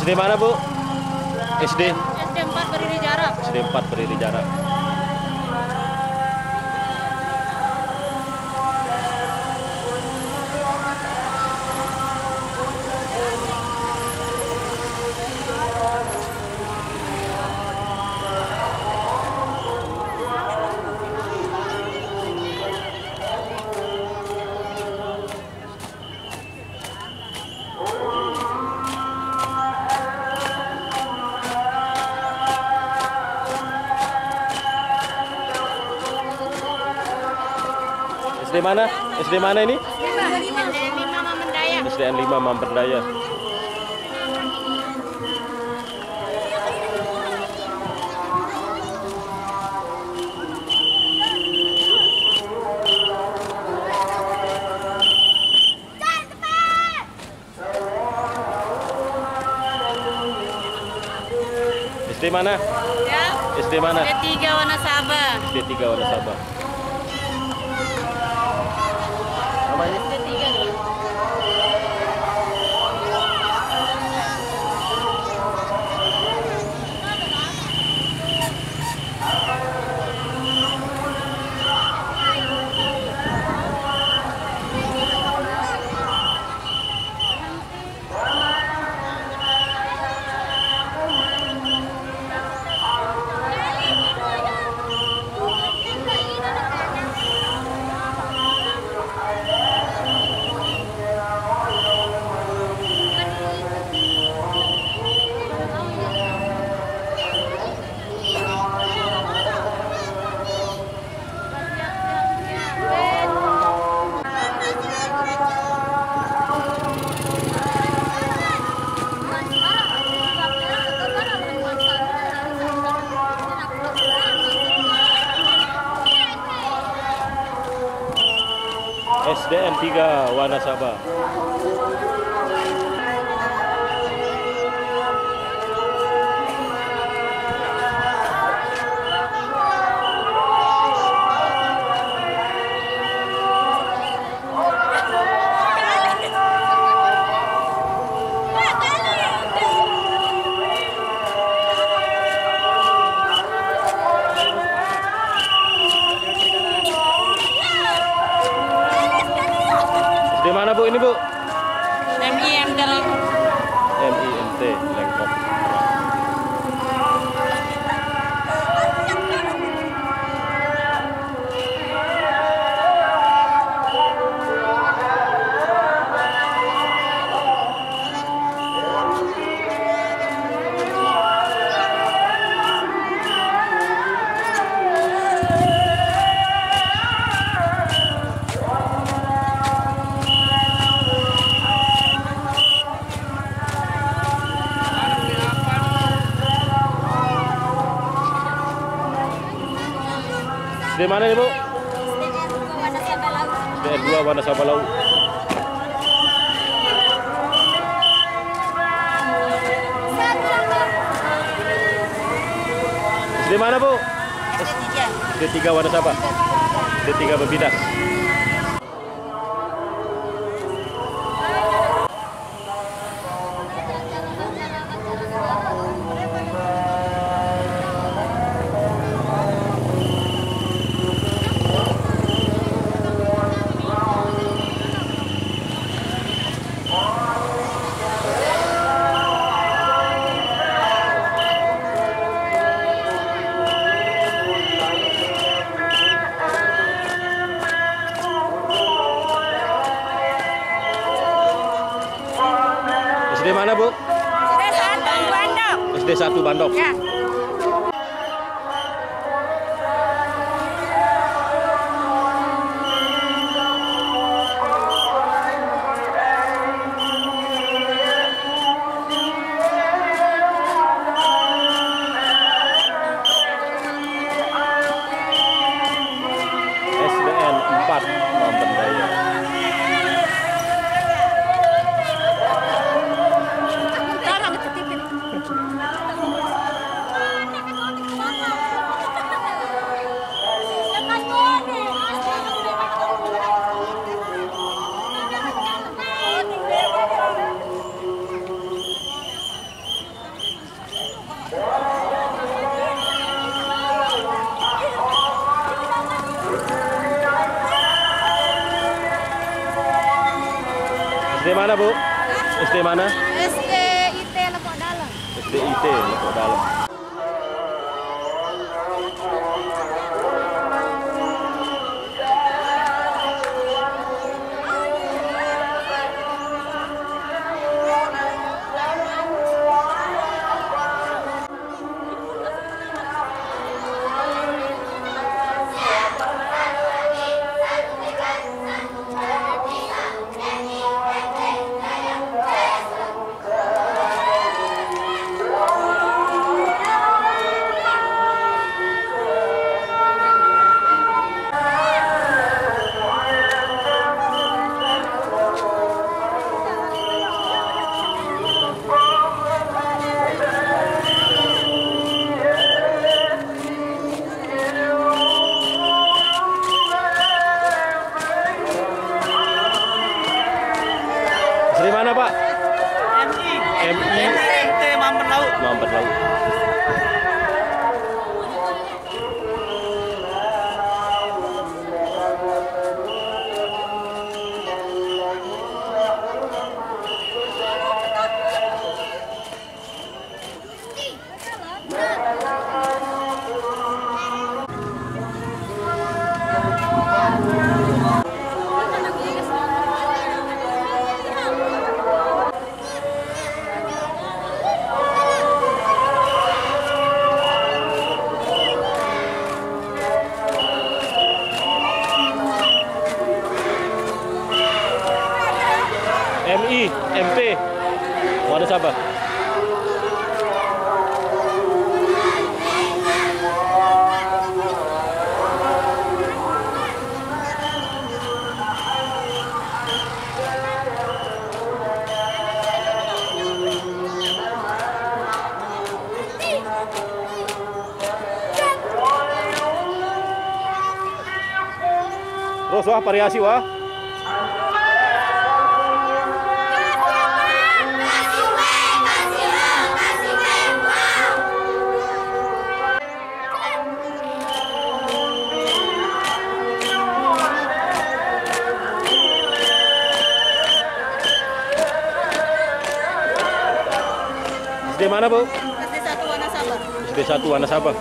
SD mana, Bu? SD? SD 4 berdiri jarak. SD 4 berdiri jarak. SD mana? SD mana ini? SDN 5 Mamendaya. SDN 5 Mamendaya. SD mana? Ya. SD mana? SD 3 Wanasaba. SD 3 Wanasaba. Namanya? SD 3. SDN 3 Wanasaba. SD mana, Bu, ini, Bu? MIMT Lengkop. MIMT Lengkop. SD mana ini, Bu? SDN 2 Wanasaba Laut. SD mana, Bu? SD 3 Wanasaba. SD 3 Bebidas. SD mana, Bu? SD 1 Bandung. SD 1 Bandung. Ya. SDN 4 Mamendaya. mana, Bu? SD mana? SDIT Lepok Dalam. SDIT Lepok Dalam. Dari mana, Pak? MI MT Mampet Laut. Mampet Laut. MI, MP, Muara Sabah. Terus wah variasi wah. SD mana, Bu? SD 1 Wanasaba. SD 1 Wanasaba.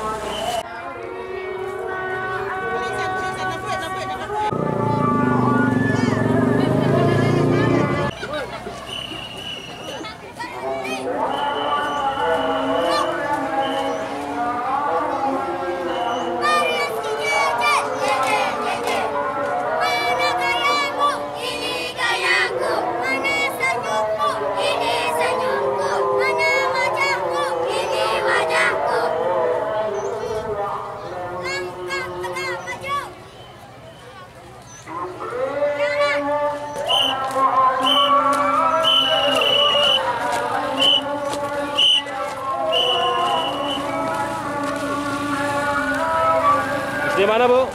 SD mana, Bu?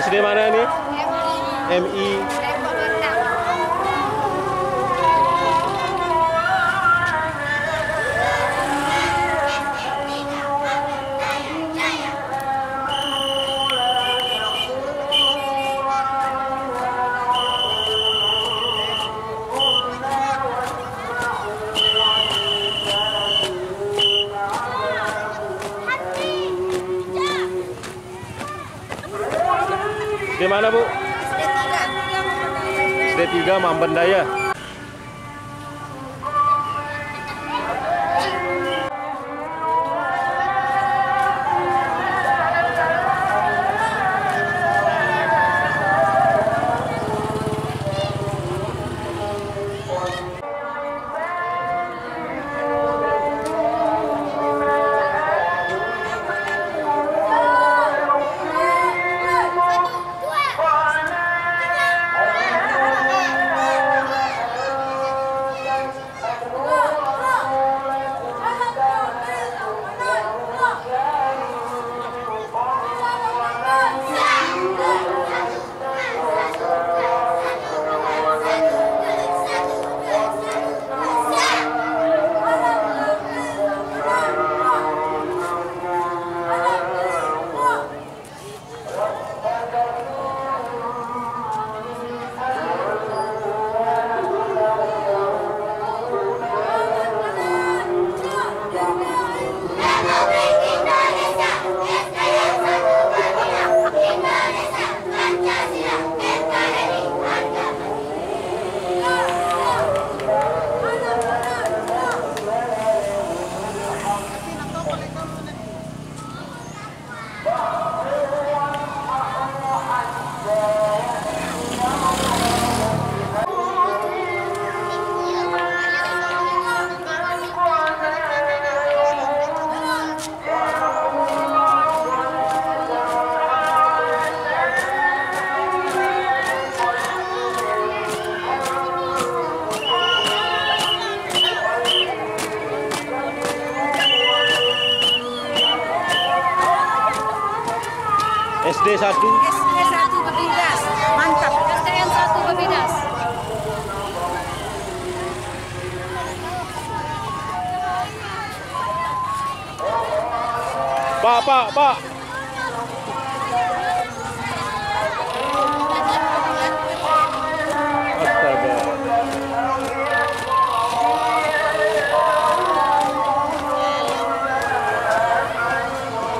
SD mana ini? MI. Di mana, Bu? SD 3 Mambendaya. SD 1. SD 1 Bebidas. Mantap. SDN 1 Bebidas. Pak. Astaga.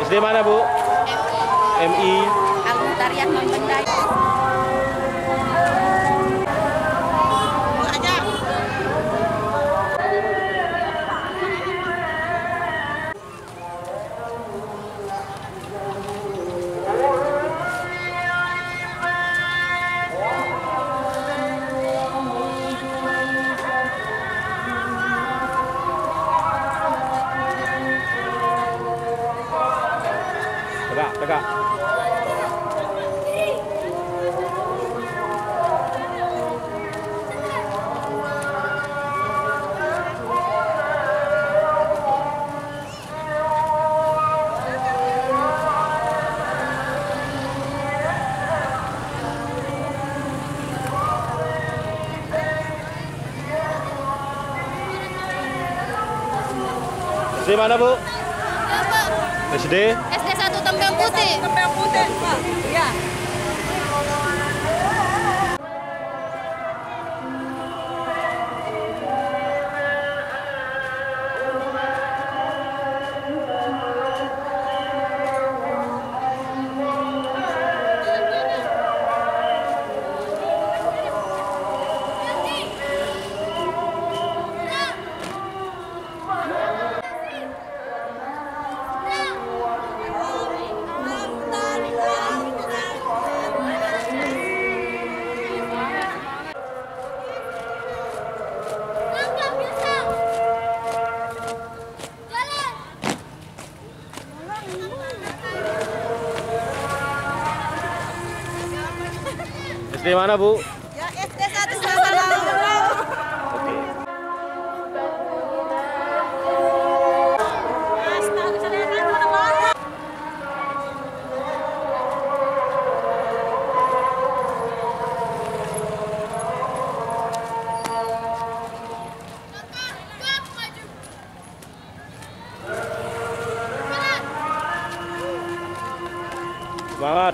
SD mana, Bu? MI. Agung Tarian Membendai. Tegak. SD mana, Bu? SD? SD 1 Tembeng Putih. Tembeng Putih, Pak. Iya. SD mana, Bu? Ya, SD 1 Sasalau. Oke.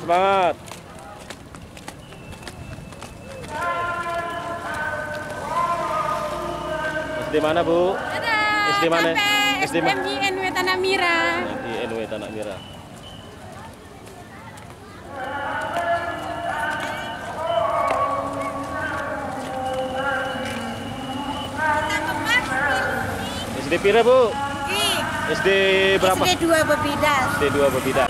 Semangat. SD mana, Bu? SD mana? SD MINW Tanah Mira. MINW Tanah Mira. SD pira, Bu? SD berapa? SD 2 Bebidas. SD 2 Bebidas.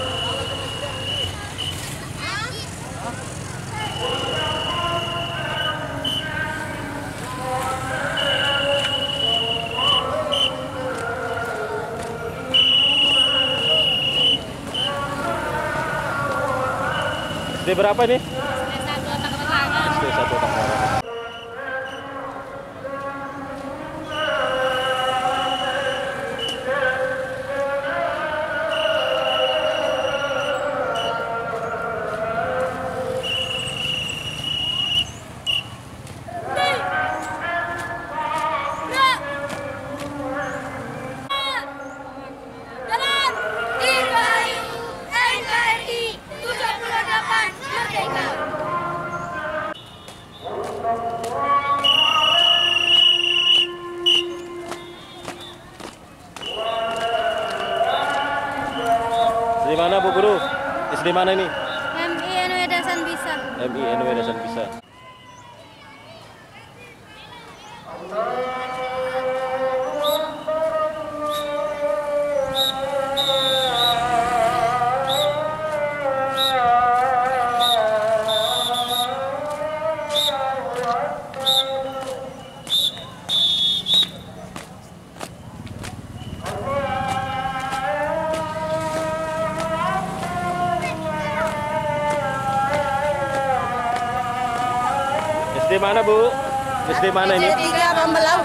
SD berapa nih? SD 1 Tangerang. SD mana, Bu Guru? SD mana ini? MINW Dasan Bisa. MINW Dasan Bisa. SD mana, Bu? SD mana ini? SD 3 Bambelau.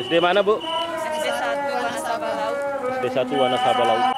SD mana, Bu? SD 1 Wanasaba Laut. SD 1 Wanasaba Laut.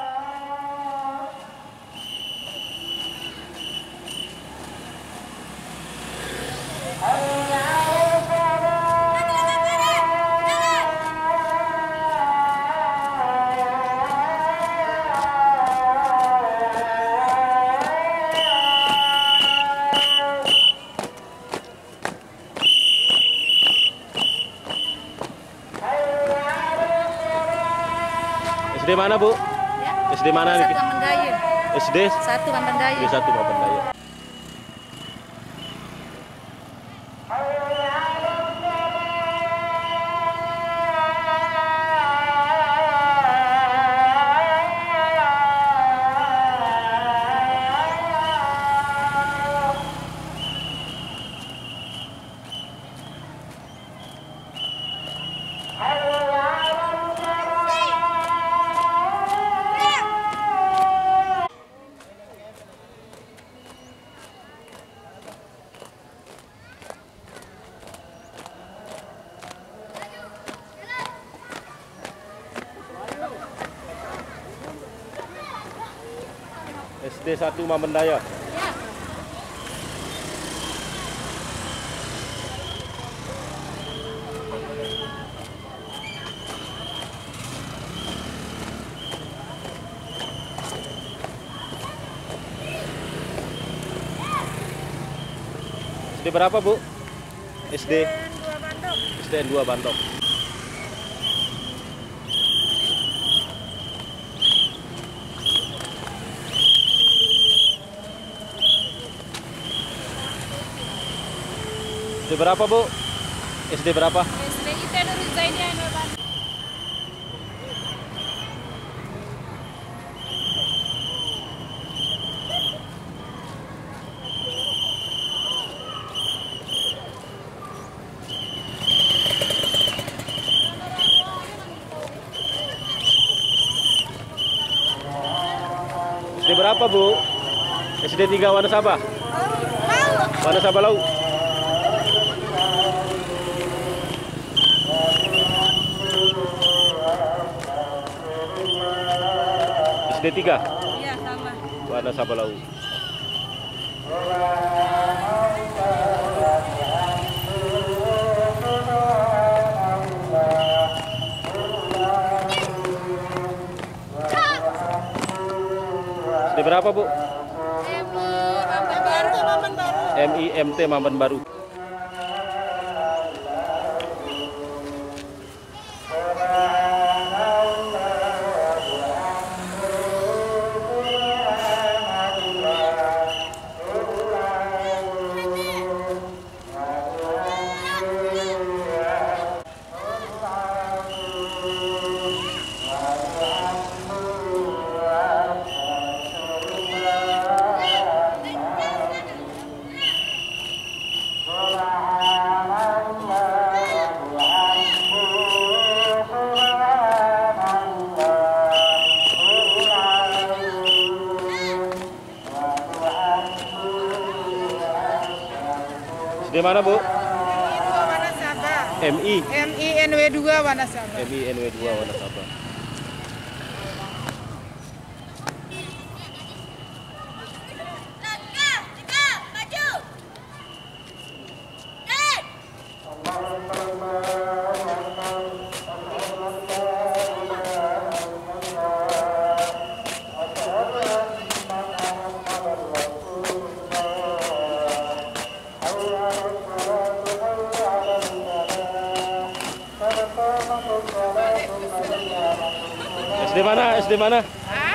SD mana, Bu? Ya. SD mana nih? Satu Mandaya. SD 1 Mandaya. SD 1 Mandaya. SD 1 Mamendaya. SD berapa, Bu? SD SDN 2 Bantok. SD berapa, Bu? SD berapa? SD kita Nurul Zainiyah Nur Bandung. SD berapa, Bu? SD 3 Wanasaba. Wanasaba Laut. SD 3 Iya, sama. Wanasaba Laut. SD berapa, Bu? MIMT Mamben Baru. SD mana, Bu? Wanasaba. MI MINW 2 Wanasaba. MINW 2 Wanasaba. SD mana? SD mana? Hah?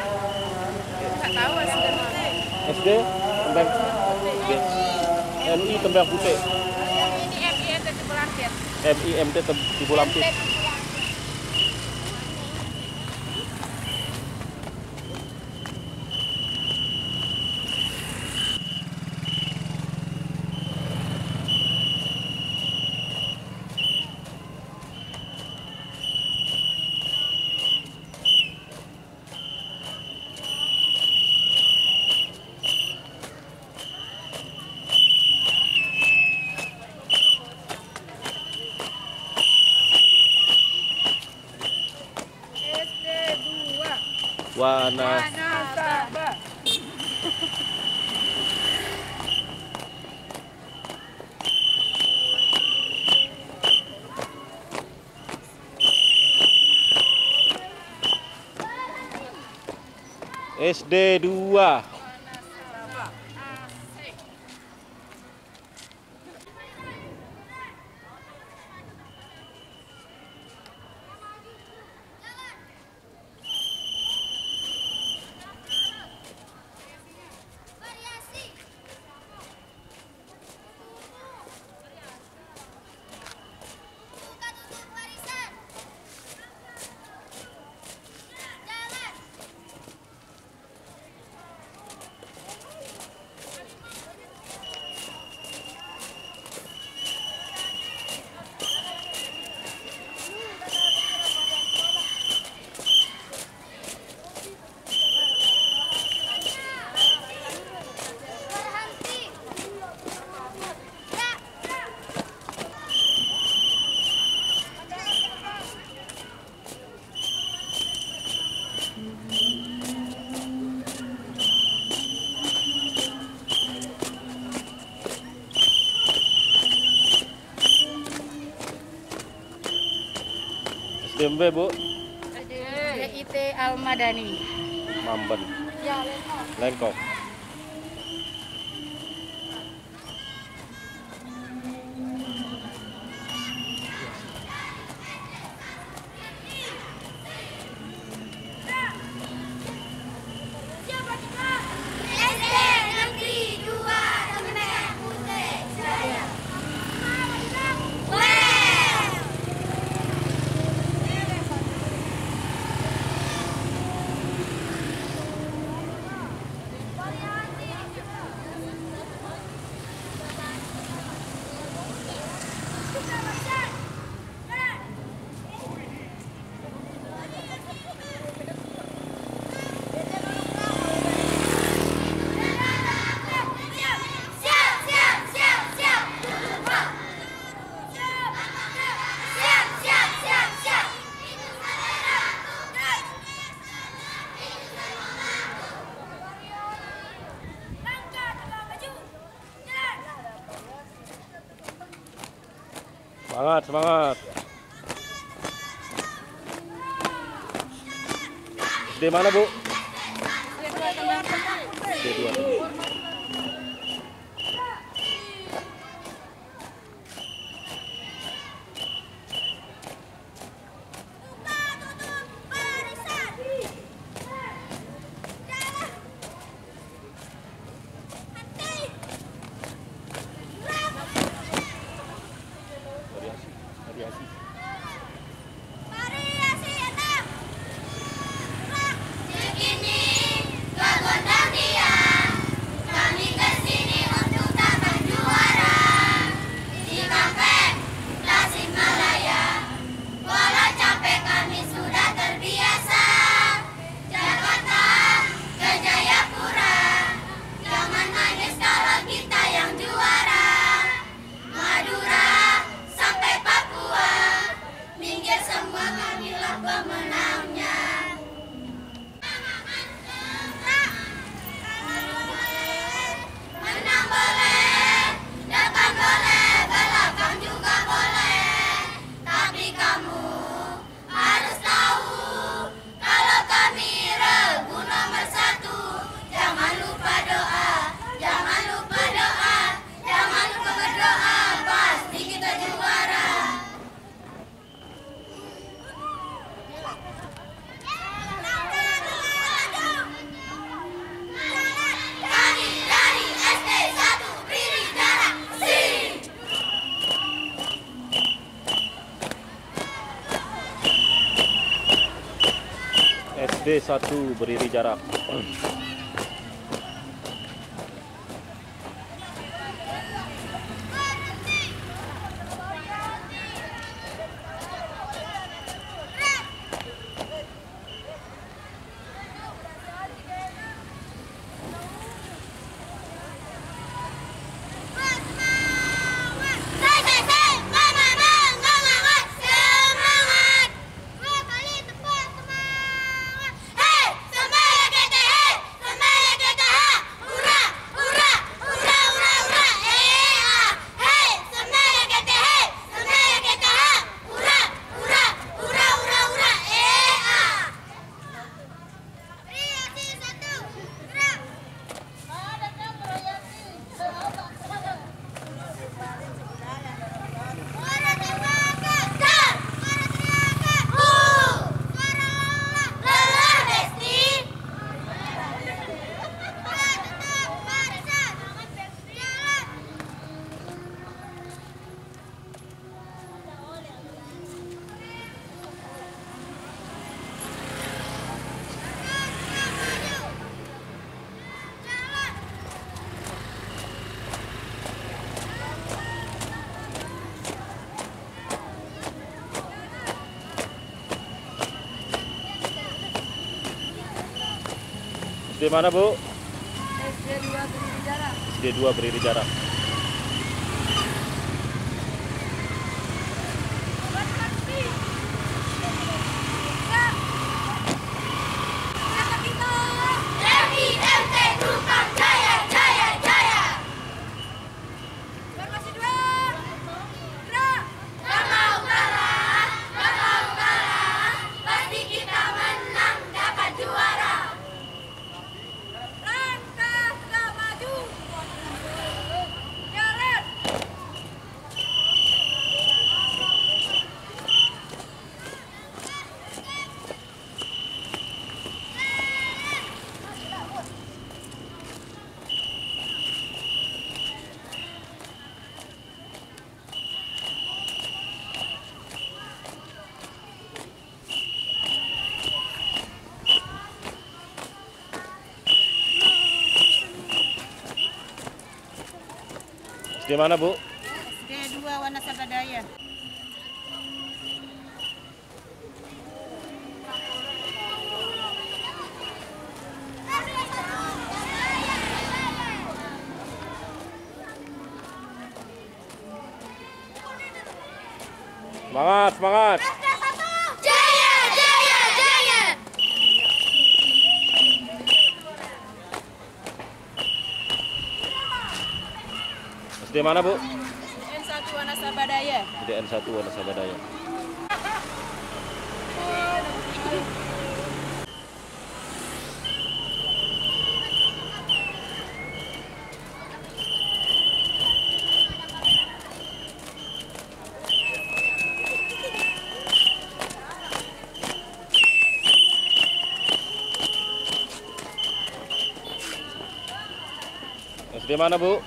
Nggak tahu SD mana. SD Tembang MI Tembang Putih. Ini MINT Cibulantit. MIMT Cibulantit. SD 2. SDMB, Bu? DIT Al-Madani. Mamben. Ya, Lengkong. Semangat, semangat. SD mana, Bu? SD 2. SD 1 berdiri jarak. Semangat! SD mana, Bu? SD 2 berdiri jarak. SD 2 berdiri jarak. SD mana, Bu? SD 2 Wanasabadaya. Semangat, semangat. Jaya, jaya, jaya. SD mana, Bu? N1 Wanasabadaya. SD N1 Wanasabadaya. SD mana, Bu?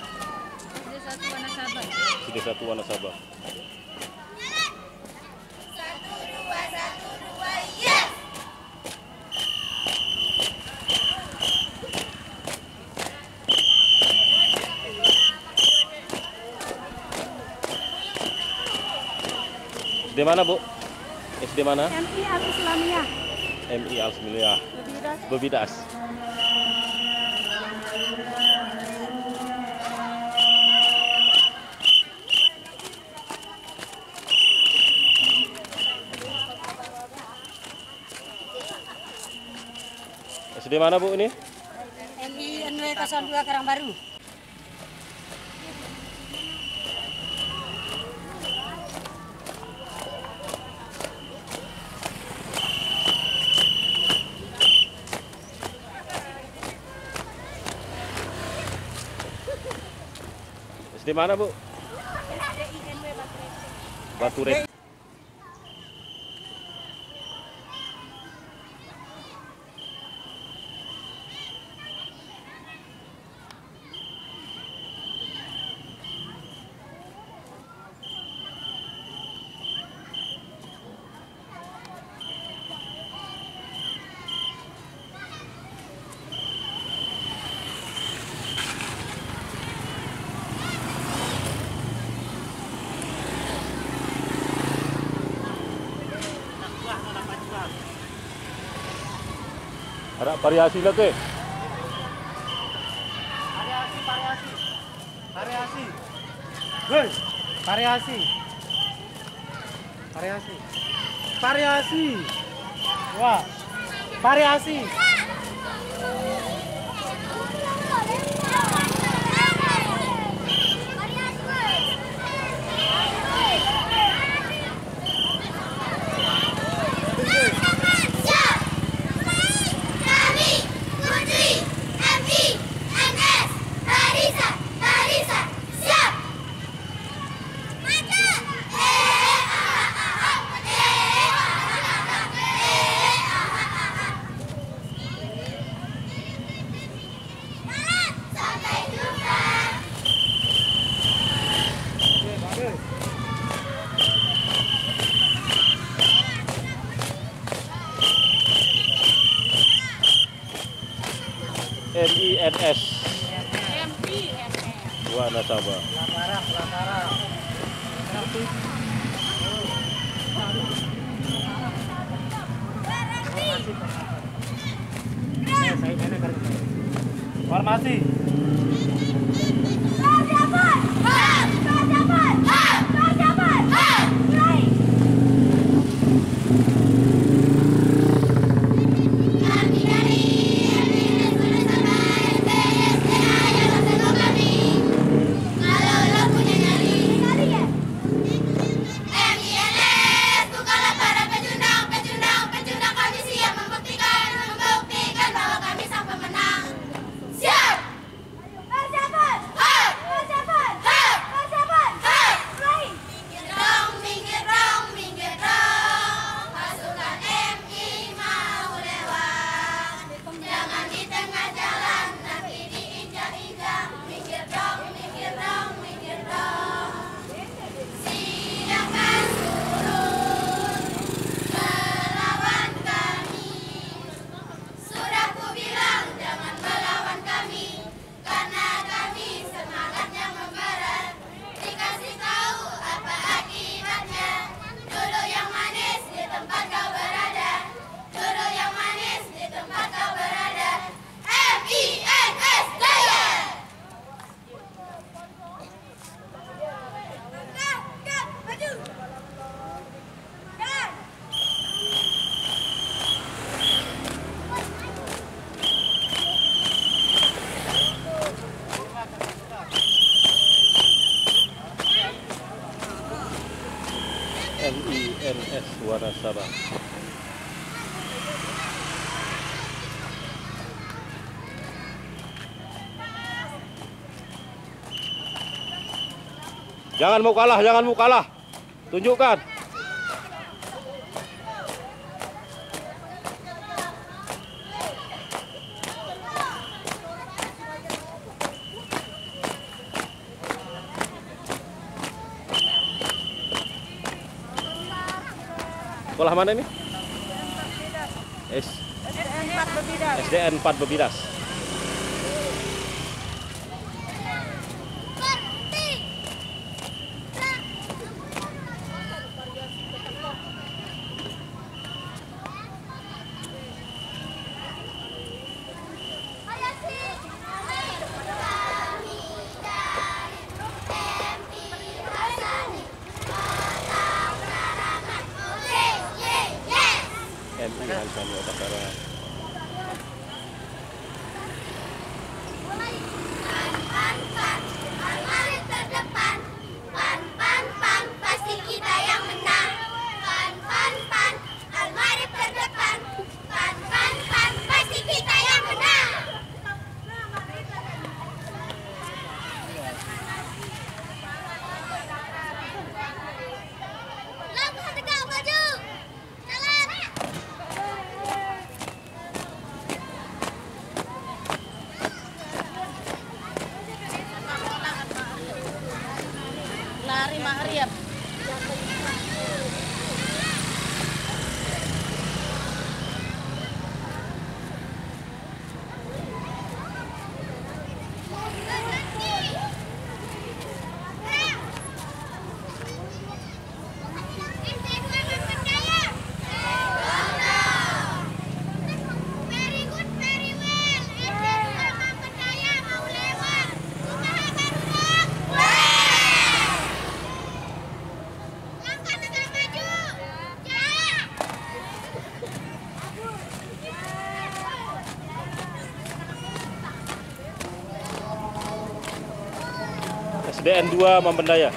SD 1 Wanasaba. SD 1 Wanasaba. 1, 2, 1, 2, yes. SD mana, Bu? SD mana? MI Al-Islamiyah. MI Al-Islamiyah. Bebidas. SD mana, Bu, ini? MI NW 02 Karangbaru. SD mana, Bu? Bature. Ada variasi lagi. Variasi. Hei, variasi. Variasi. Variasi. Wah. Variasi. MINS Wanasaba. Latara. Formasi. Persiapan. Persiapan. Persiapan. Mulai. Kami dari MINS bersama SDSDA yang bersama kami. Kalau lo punya nyali, MINS bukanlah para pecundang, pecundang kami siap membuktikan bahwa kami sang pemenang. Siap! Persiapan! Persiapan! Persiapan! Mulai! Minggir dong, pasukan MI mau lewat. Jangan di tengah jalan, tapi diinjak-injak. Minggir dong. Silakan turun melawan kami. Sudah ku bilang jangan melawan kami, karena kami semangatnya membara. Dikasih tahu apa akibatnya. Dulu yang manis di tempat kau berada. Dulu yang manis di tempat kau berada. MINS Jaya! Maju! Jalan! MINS Wanasaba. Jangan mau kalah. Tunjukkan. Sekolah mana ini? SDN 4 Bebidas. MI Hansani Otakara. Mari terdepan. Pan, pasti kita yang menang. Pan, almari terdepan. Pan, pasti kita yang menang. Langkah tegak maju. Jalan. Lari Ma'rif. SDN 2 Membendaya.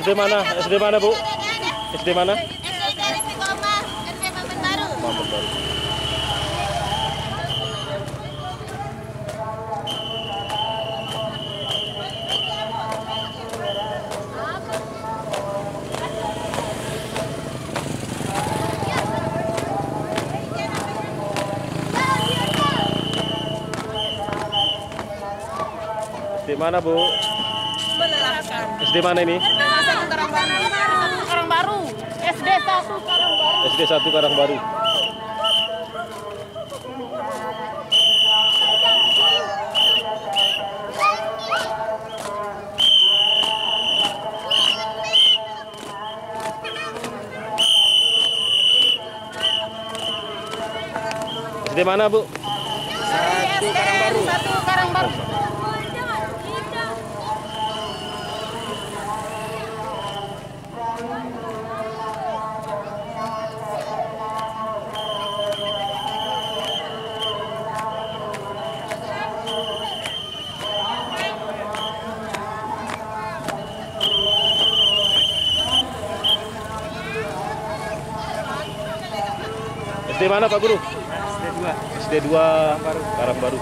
SD mana? SD mana, Bu? SD mana? SD dari Pekoma, SD Mampet Baru. Mampet Baru. SD mana, Bu? Melelahkan. SD mana ini? Satu Karangbaru. SD 1 Karangbaru. SD 1 Karangbaru. SD mana, Bu? SDN 1 Karangbaru. SD mana, Pak Guru? SD 2. SD 2 Karangbaru.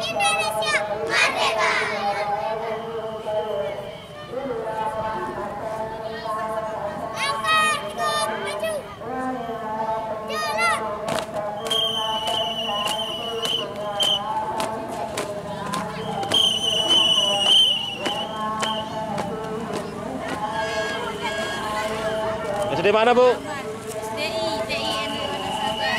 Indonesia merdeka. Langkah ikut maju. Jalan. SD mana, Bu? DIN Wanasaba.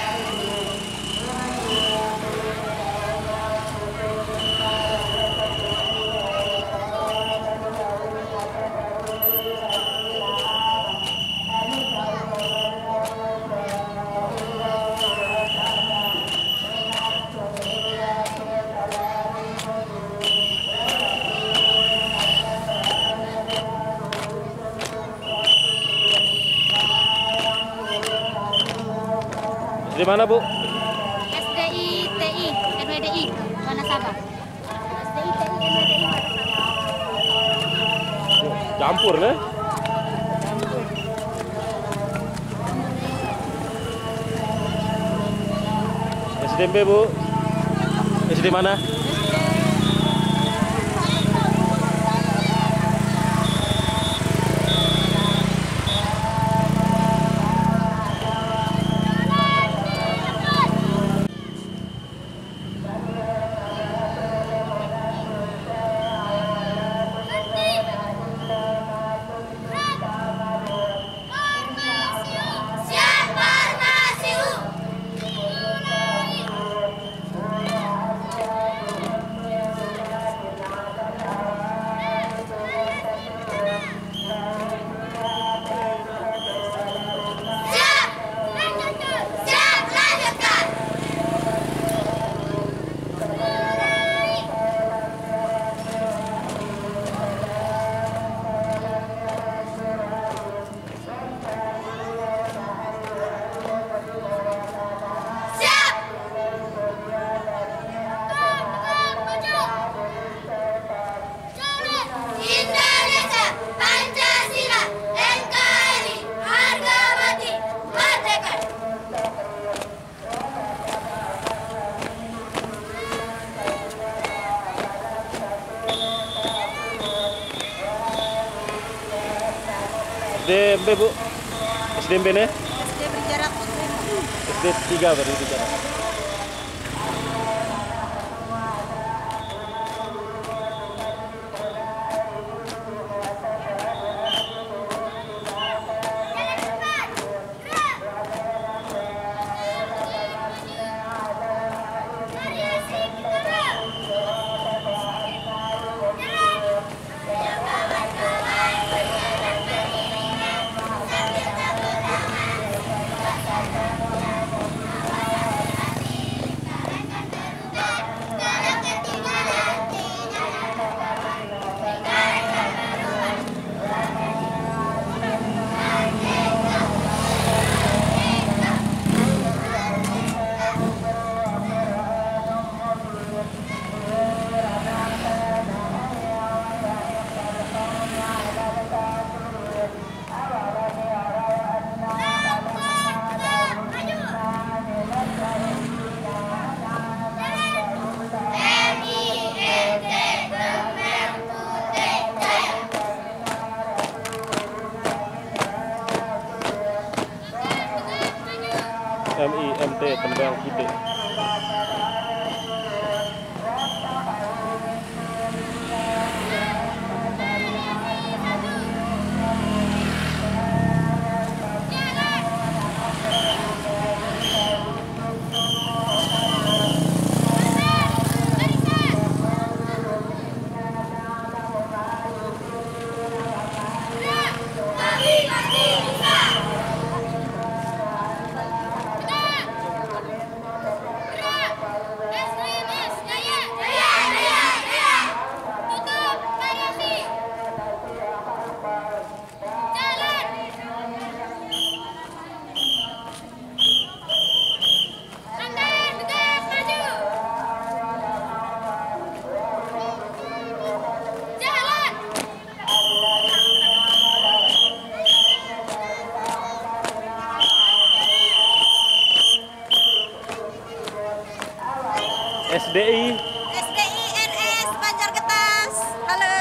SD mana, Bu? SDITI NWDI Wanasaba. SDITI NWDI Wanasaba. Campur, nih. SMP, Bu? SD mana? Siap Parmasiu. Siap. Siap lanjutkan. Siap. Maju. Jalan. Indonesia Pancasila NKRI harga mati merdeka. SMP, Bu? SMP nih? SD Berjarak SD 3 berarti bicara. MIMT Tembang Kite. SDI RS Banjargetas. Halo.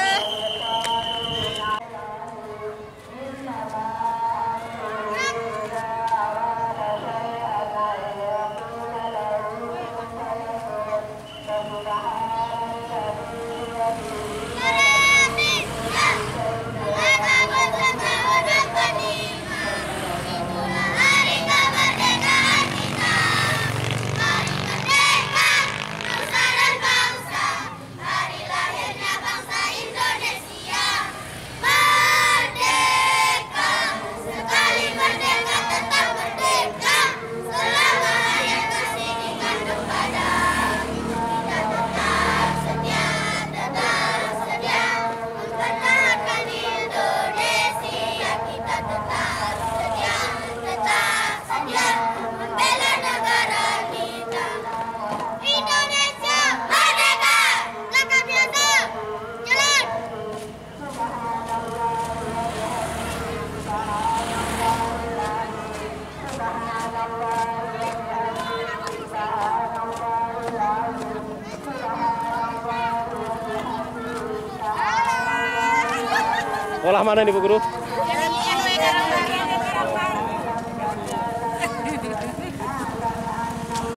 Sekolah mana nih Bu Guru?